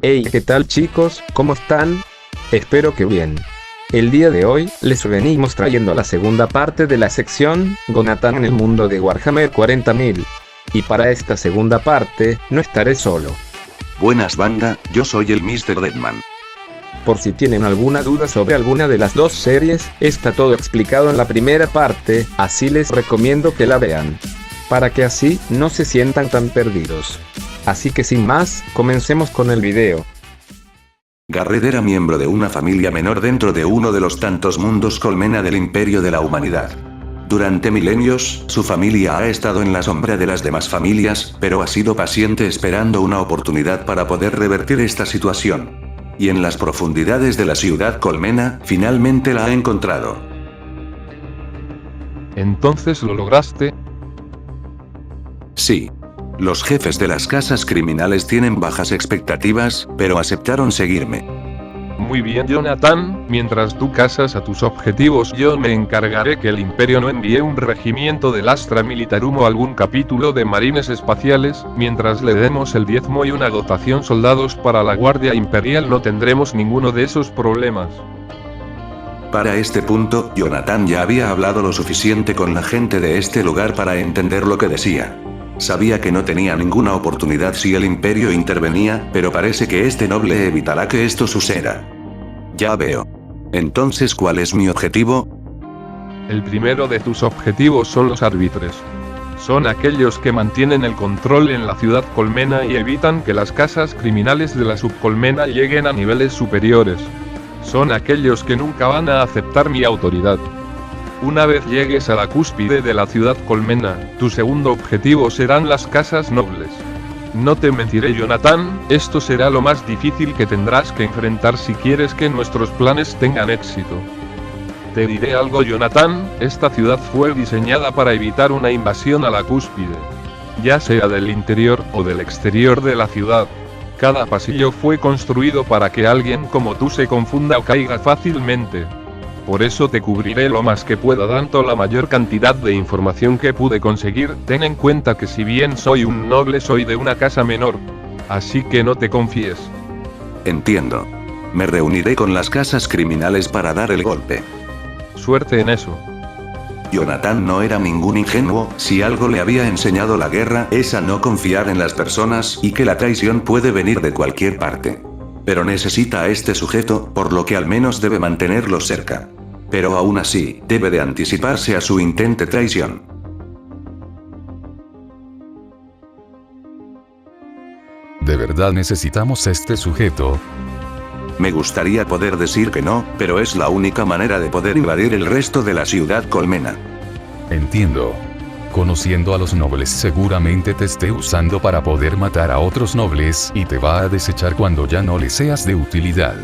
Hey, ¿qué tal chicos? ¿Cómo están? Espero que bien. El día de hoy, les venimos trayendo la segunda parte de la sección, Jonathan en el mundo de Warhammer 40.000. Y para esta segunda parte, no estaré solo. Buenas banda, yo soy el Mr. Deadman. Por si tienen alguna duda sobre alguna de las dos series, está todo explicado en la primera parte, así les recomiendo que la vean. Para que así, no se sientan tan perdidos. Así que sin más, comencemos con el video. Garrett era miembro de una familia menor dentro de uno de los tantos mundos colmena del imperio de la humanidad. Durante milenios, su familia ha estado en la sombra de las demás familias, pero ha sido paciente esperando una oportunidad para poder revertir esta situación. Y en las profundidades de la ciudad colmena, finalmente la ha encontrado. ¿Entonces lo lograste? Sí. Los jefes de las casas criminales tienen bajas expectativas, pero aceptaron seguirme. Muy bien, Jonathan, mientras tú casas a tus objetivos, yo me encargaré que el Imperio no envíe un regimiento del Astra Militarum o algún capítulo de Marines Espaciales, mientras le demos el diezmo y una dotación soldados para la Guardia Imperial no tendremos ninguno de esos problemas. Para este punto, Jonathan ya había hablado lo suficiente con la gente de este lugar para entender lo que decía. Sabía que no tenía ninguna oportunidad si el Imperio intervenía, pero parece que este noble evitará que esto suceda. Ya veo. Entonces, ¿cuál es mi objetivo? El primero de tus objetivos son los árbitres. Son aquellos que mantienen el control en la ciudad colmena y evitan que las casas criminales de la subcolmena lleguen a niveles superiores. Son aquellos que nunca van a aceptar mi autoridad. Una vez llegues a la cúspide de la ciudad colmena, tu segundo objetivo serán las casas nobles. No te mentiré, Jonathan, esto será lo más difícil que tendrás que enfrentar si quieres que nuestros planes tengan éxito. Te diré algo, Jonathan, esta ciudad fue diseñada para evitar una invasión a la cúspide. Ya sea del interior o del exterior de la ciudad. Cada pasillo fue construido para que alguien como tú se confunda o caiga fácilmente. Por eso te cubriré lo más que pueda dando la mayor cantidad de información que pude conseguir. Ten en cuenta que si bien soy un noble, soy de una casa menor. Así que no te confíes. Entiendo. Me reuniré con las casas criminales para dar el golpe. Suerte en eso. Jonathan no era ningún ingenuo, si algo le había enseñado la guerra es a no confiar en las personas y que la traición puede venir de cualquier parte. Pero necesita a este sujeto, por lo que al menos debe mantenerlo cerca. Pero aún así, debe de anticiparse a su intento de traición. ¿De verdad necesitamos a este sujeto? Me gustaría poder decir que no, pero es la única manera de poder invadir el resto de la ciudad colmena. Entiendo. Conociendo a los nobles seguramente te esté usando para poder matar a otros nobles y te va a desechar cuando ya no le seas de utilidad.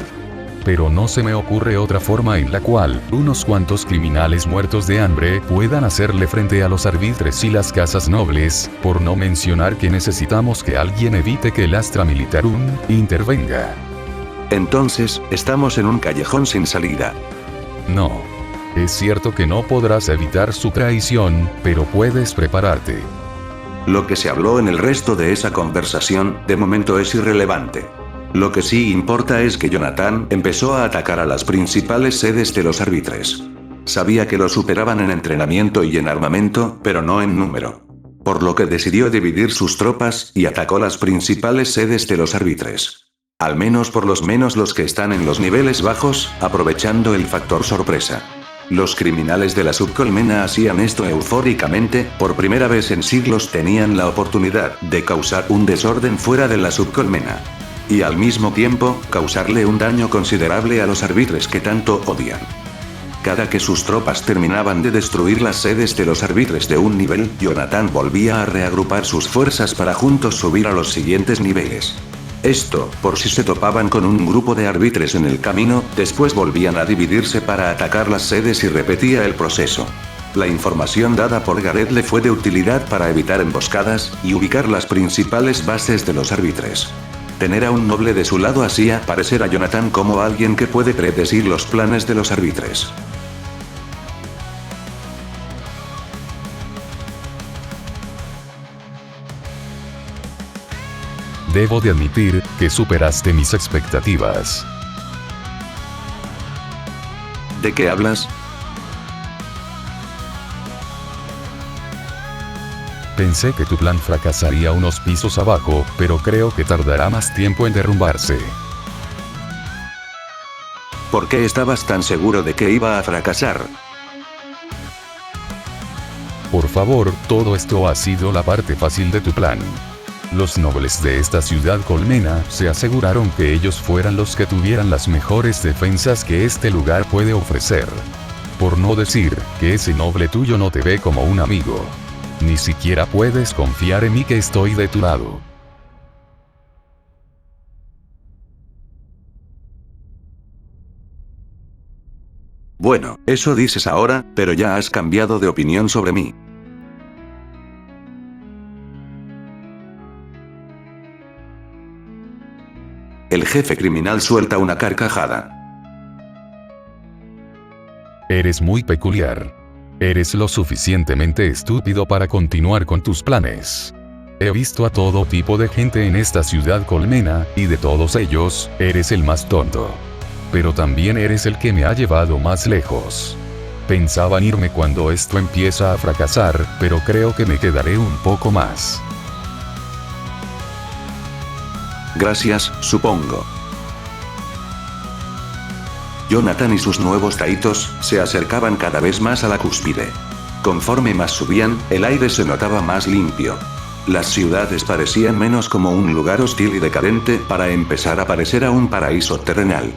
Pero no se me ocurre otra forma en la cual unos cuantos criminales muertos de hambre puedan hacerle frente a los árbitres y las casas nobles, por no mencionar que necesitamos que alguien evite que el Astra Militarum intervenga. Entonces, estamos en un callejón sin salida. No. Es cierto que no podrás evitar su traición, pero puedes prepararte. Lo que se habló en el resto de esa conversación, de momento es irrelevante. Lo que sí importa es que Jonathan empezó a atacar a las principales sedes de los árbitres. Sabía que lo superaban en entrenamiento y en armamento, pero no en número. Por lo que decidió dividir sus tropas y atacó las principales sedes de los árbitres. Al menos por lo menos los que están en los niveles bajos, aprovechando el factor sorpresa. Los criminales de la subcolmena hacían esto eufóricamente, por primera vez en siglos tenían la oportunidad de causar un desorden fuera de la subcolmena. Y al mismo tiempo, causarle un daño considerable a los árbitres que tanto odian. Cada que sus tropas terminaban de destruir las sedes de los árbitres de un nivel, Jonathan volvía a reagrupar sus fuerzas para juntos subir a los siguientes niveles. Esto, por si se topaban con un grupo de árbitres en el camino, después volvían a dividirse para atacar las sedes y repetía el proceso. La información dada por Garrett le fue de utilidad para evitar emboscadas y ubicar las principales bases de los árbitres. Tener a un noble de su lado hacía parecer a Jonathan como alguien que puede predecir los planes de los árbitres. Debo de admitir que superaste mis expectativas. ¿De qué hablas? Pensé que tu plan fracasaría unos pisos abajo, pero creo que tardará más tiempo en derrumbarse. ¿Por qué estabas tan seguro de que iba a fracasar? Por favor, todo esto ha sido la parte fácil de tu plan. Los nobles de esta ciudad colmena se aseguraron que ellos fueran los que tuvieran las mejores defensas que este lugar puede ofrecer. Por no decir que ese noble tuyo no te ve como un amigo. Ni siquiera puedes confiar en mí que estoy de tu lado. Bueno, eso dices ahora, pero ya has cambiado de opinión sobre mí. El jefe criminal suelta una carcajada. Eres muy peculiar. Eres lo suficientemente estúpido para continuar con tus planes. He visto a todo tipo de gente en esta ciudad colmena, y de todos ellos, eres el más tonto. Pero también eres el que me ha llevado más lejos. Pensaba en irme cuando esto empieza a fracasar, pero creo que me quedaré un poco más. Gracias, supongo. Jonathan y sus nuevos taitos se acercaban cada vez más a la cúspide. Conforme más subían, el aire se notaba más limpio. Las ciudades parecían menos como un lugar hostil y decadente para empezar a parecer a un paraíso terrenal.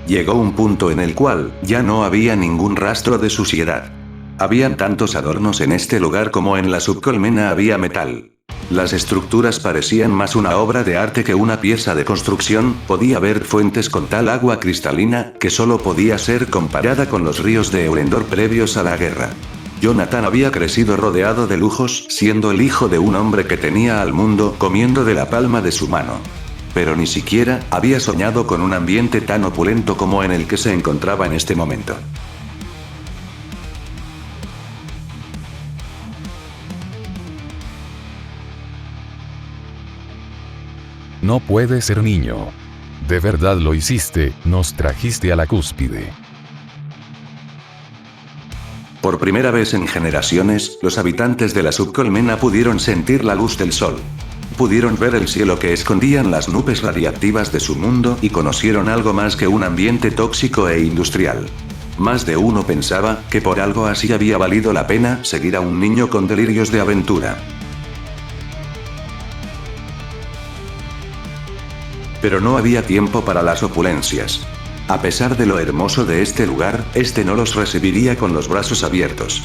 Llegó un punto en el cual ya no había ningún rastro de suciedad. Habían tantos adornos en este lugar como en la subcolmena había metal. Las estructuras parecían más una obra de arte que una pieza de construcción, podía ver fuentes con tal agua cristalina, que solo podía ser comparada con los ríos de Eurendor previos a la guerra. Jonathan había crecido rodeado de lujos, siendo el hijo de un hombre que tenía al mundo comiendo de la palma de su mano. Pero ni siquiera había soñado con un ambiente tan opulento como en el que se encontraba en este momento. No puedes ser niño. De verdad lo hiciste, nos trajiste a la cúspide. Por primera vez en generaciones, los habitantes de la subcolmena pudieron sentir la luz del sol. Pudieron ver el cielo que escondían las nubes radiactivas de su mundo y conocieron algo más que un ambiente tóxico e industrial. Más de uno pensaba que por algo así había valido la pena seguir a un niño con delirios de aventura. Pero no había tiempo para las opulencias. A pesar de lo hermoso de este lugar, este no los recibiría con los brazos abiertos.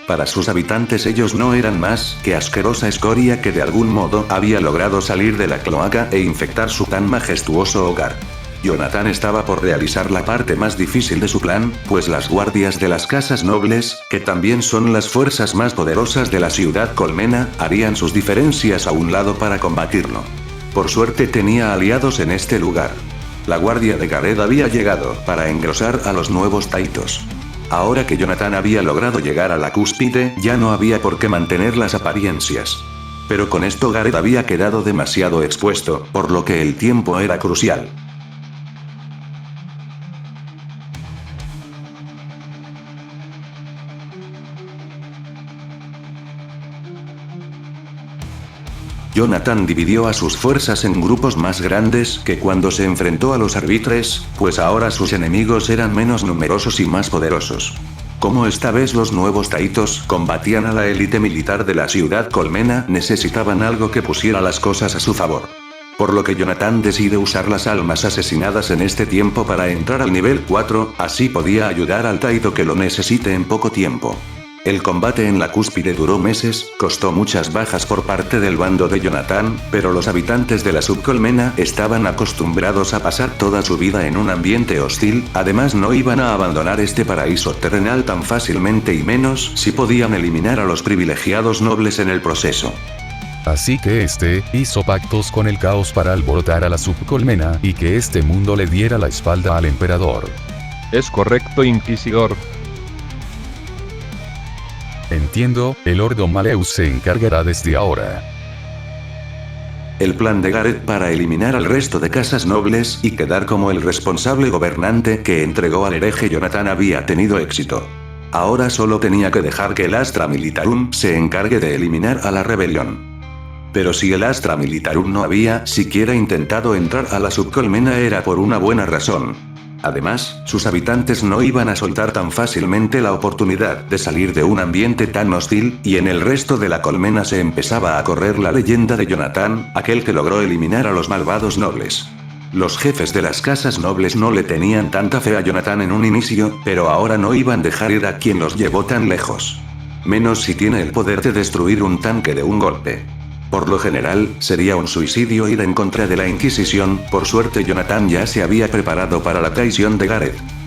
Para sus habitantes ellos no eran más que asquerosa escoria que de algún modo había logrado salir de la cloaca e infectar su tan majestuoso hogar. Jonathan estaba por realizar la parte más difícil de su plan, pues las guardias de las casas nobles, que también son las fuerzas más poderosas de la ciudad colmena, harían sus diferencias a un lado para combatirlo. Por suerte tenía aliados en este lugar. La guardia de Gareth había llegado para engrosar a los nuevos taitos. Ahora que Jonathan había logrado llegar a la cúspide, ya no había por qué mantener las apariencias. Pero con esto Gareth había quedado demasiado expuesto, por lo que el tiempo era crucial. Jonathan dividió a sus fuerzas en grupos más grandes que cuando se enfrentó a los árbitres, pues ahora sus enemigos eran menos numerosos y más poderosos. Como esta vez los nuevos taitos combatían a la élite militar de la ciudad colmena, necesitaban algo que pusiera las cosas a su favor. Por lo que Jonathan decide usar las almas asesinadas en este tiempo para entrar al nivel 4, así podía ayudar al taito que lo necesite en poco tiempo. El combate en la cúspide duró meses, costó muchas bajas por parte del bando de Jonathan, pero los habitantes de la subcolmena estaban acostumbrados a pasar toda su vida en un ambiente hostil, además no iban a abandonar este paraíso terrenal tan fácilmente y menos si podían eliminar a los privilegiados nobles en el proceso. Así que hizo pactos con el caos para alborotar a la subcolmena y que este mundo le diera la espalda al emperador. Es correcto, Inquisidor. Entiendo, el Ordo Maleus se encargará desde ahora. El plan de Gareth para eliminar al resto de casas nobles y quedar como el responsable gobernante que entregó al hereje Jonathan había tenido éxito. Ahora solo tenía que dejar que el Astra Militarum se encargue de eliminar a la rebelión. Pero si el Astra Militarum no había siquiera intentado entrar a la subcolmena era por una buena razón. Además, sus habitantes no iban a soltar tan fácilmente la oportunidad de salir de un ambiente tan hostil, y en el resto de la colmena se empezaba a correr la leyenda de Jonathan, aquel que logró eliminar a los malvados nobles. Los jefes de las casas nobles no le tenían tanta fe a Jonathan en un inicio, pero ahora no iban a dejar ir a quien los llevó tan lejos. Menos si tiene el poder de destruir un tanque de un golpe. Por lo general, sería un suicidio ir en contra de la Inquisición. Por suerte Jonathan ya se había preparado para la traición de Gareth.